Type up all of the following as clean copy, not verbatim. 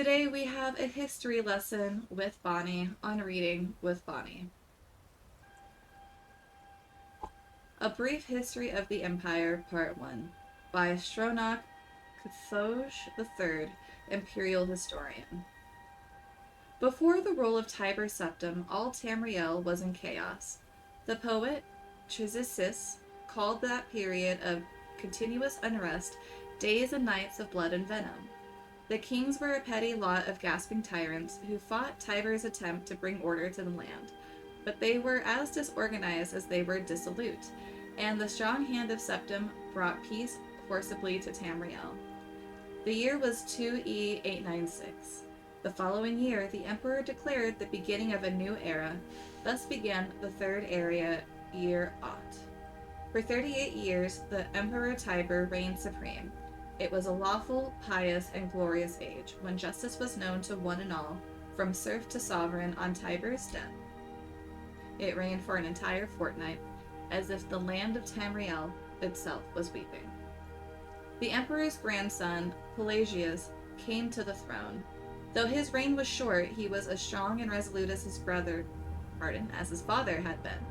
Today we have a history lesson with Bonnie on Reading with Bonnie. A Brief History of the Empire, Part 1, by Stronach Cathoj III, Imperial Historian. Before the rule of Tiber Septim, all Tamriel was in chaos. The poet Chizisis called that period of continuous unrest days and nights of blood and venom. The kings were a petty lot of gasping tyrants who fought Tiber's attempt to bring order to the land, but they were as disorganized as they were dissolute, and the strong hand of Septim brought peace forcibly to Tamriel. The year was 2E 896. The following year, the emperor declared the beginning of a new era. Thus began the Third Area year Ot. For 38 years, the Emperor Tiber reigned supreme. It was a lawful, pious, and glorious age, when justice was known to one and all, from serf to sovereign on Tiber's death. It reigned for an entire fortnight, as if the land of Tamriel itself was weeping. The emperor's grandson, Pelagius, came to the throne. Though his reign was short, he was as strong and resolute as his father had been,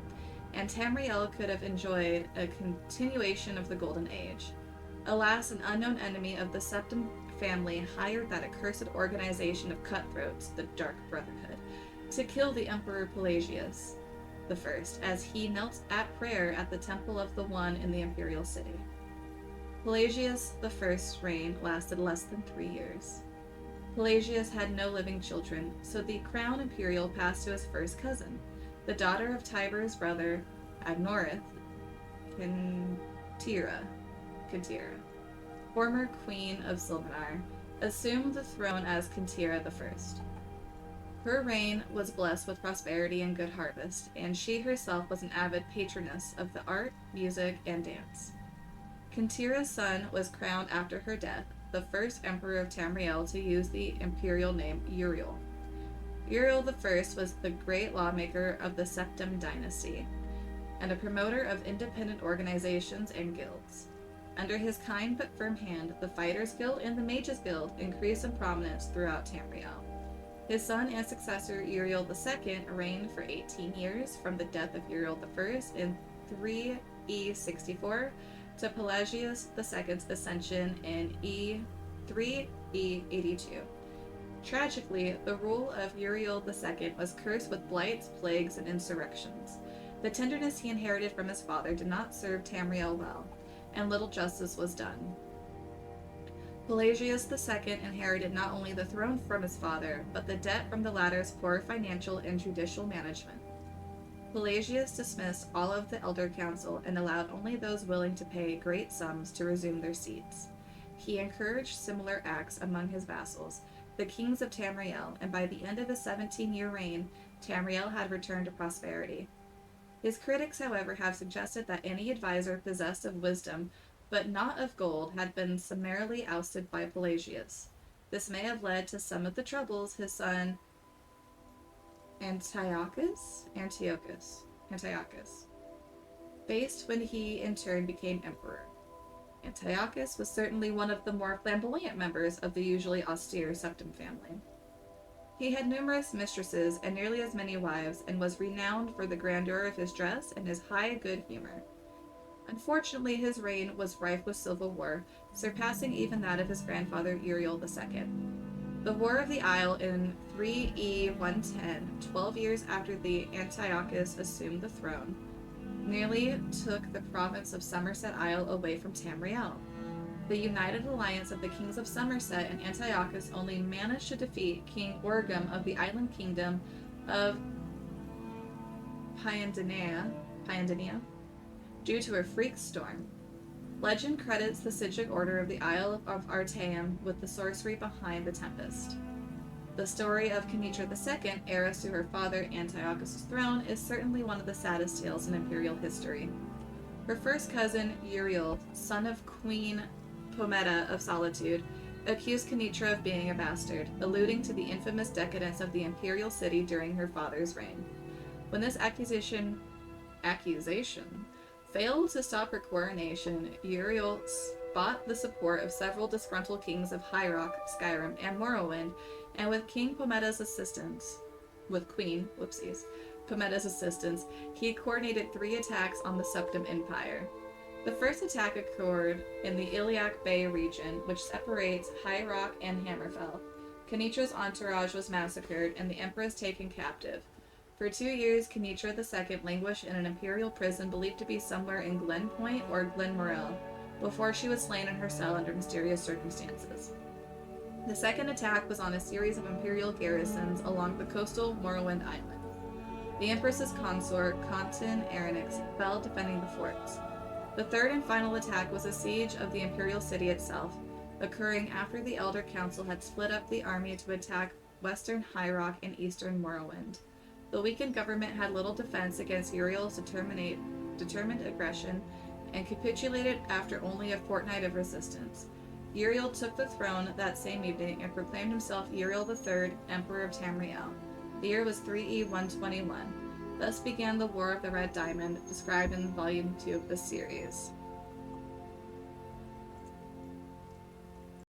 and Tamriel could have enjoyed a continuation of the Golden Age. Alas, an unknown enemy of the Septim family hired that accursed organization of cutthroats, the Dark Brotherhood, to kill the Emperor Pelagius I, as he knelt at prayer at the Temple of the One in the Imperial City. Pelagius I's reign lasted less than 3 years. Pelagius had no living children, so the crown imperial passed to his first cousin, the daughter of Tiber's brother, Agnorith Kintira, former queen of Silvanar, assumed the throne as Kintira I. Her reign was blessed with prosperity and good harvest, and she herself was an avid patroness of the art, music, and dance. Kintira's son was crowned after her death, the first emperor of Tamriel to use the imperial name Uriel. Uriel I was the great lawmaker of the Septim dynasty, and a promoter of independent organizations and guilds. Under his kind but firm hand, the Fighters Guild and the Mages Guild increased in prominence throughout Tamriel. His son and successor, Uriel II, reigned for 18 years, from the death of Uriel I in 3E64 to Pelagius II's ascension in 3E82. Tragically, the rule of Uriel II was cursed with blights, plagues, and insurrections. The tenderness he inherited from his father did not serve Tamriel well, and little justice was done. Pelagius II inherited not only the throne from his father, but the debt from the latter's poor financial and judicial management. Pelagius dismissed all of the elder council and allowed only those willing to pay great sums to resume their seats. He encouraged similar acts among his vassals, the kings of Tamriel, and by the end of his 17-year reign, Tamriel had returned to prosperity. His critics, however, have suggested that any advisor possessed of wisdom, but not of gold, had been summarily ousted by Pelagius. This may have led to some of the troubles his son Antiochus faced when he in turn became emperor. Antiochus was certainly one of the more flamboyant members of the usually austere Septim family. He had numerous mistresses and nearly as many wives, and was renowned for the grandeur of his dress and his high good humor. Unfortunately, his reign was rife with civil war, surpassing even that of his grandfather Uriel II. The War of the Isle in 3E110, 12 years after the Antiochus assumed the throne, nearly took the province of Somerset Isle away from Tamriel. The united alliance of the kings of Somerset and Antiochus only managed to defeat King Orgum of the island kingdom of Pyandinia due to a freak storm. Legend credits the Sigic Order of the Isle of Artaeum with the sorcery behind the tempest. The story of Kenitra II, heiress to her father Antiochus' throne, is certainly one of the saddest tales in imperial history. Her first cousin, Uriel, son of Queen Pometa of Solitude, accused Kenitra of being a bastard, alluding to the infamous decadence of the imperial city during her father's reign. When this accusation failed to stop her coronation, Uriel bought the support of several disgruntled kings of High Rock, Skyrim, and Morrowind, and with King Pomeda's assistance, with Queen, whoopsies, Pomeda's assistance, he coordinated 3 attacks on the Septim Empire. The first attack occurred in the Iliac Bay region, which separates High Rock and Hammerfell. Kenitra's entourage was massacred, and the Empress taken captive. For 2 years, Kenitra II languished in an imperial prison believed to be somewhere in Glen Point or Glen Morel, before she was slain in her cell under mysterious circumstances. The second attack was on a series of imperial garrisons along the coastal Morrowind Islands. The Empress's consort, Contin Aranix, fell defending the forts. The third and final attack was a siege of the imperial city itself, occurring after the Elder Council had split up the army to attack western High Rock and eastern Morrowind. The weakened government had little defense against Uriel's determined aggression and capitulated after only a fortnight of resistance. Uriel took the throne that same evening and proclaimed himself Uriel III, Emperor of Tamriel. The year was 3E 121. Thus began the War of the Red Diamond, described in Volume 2 of this series.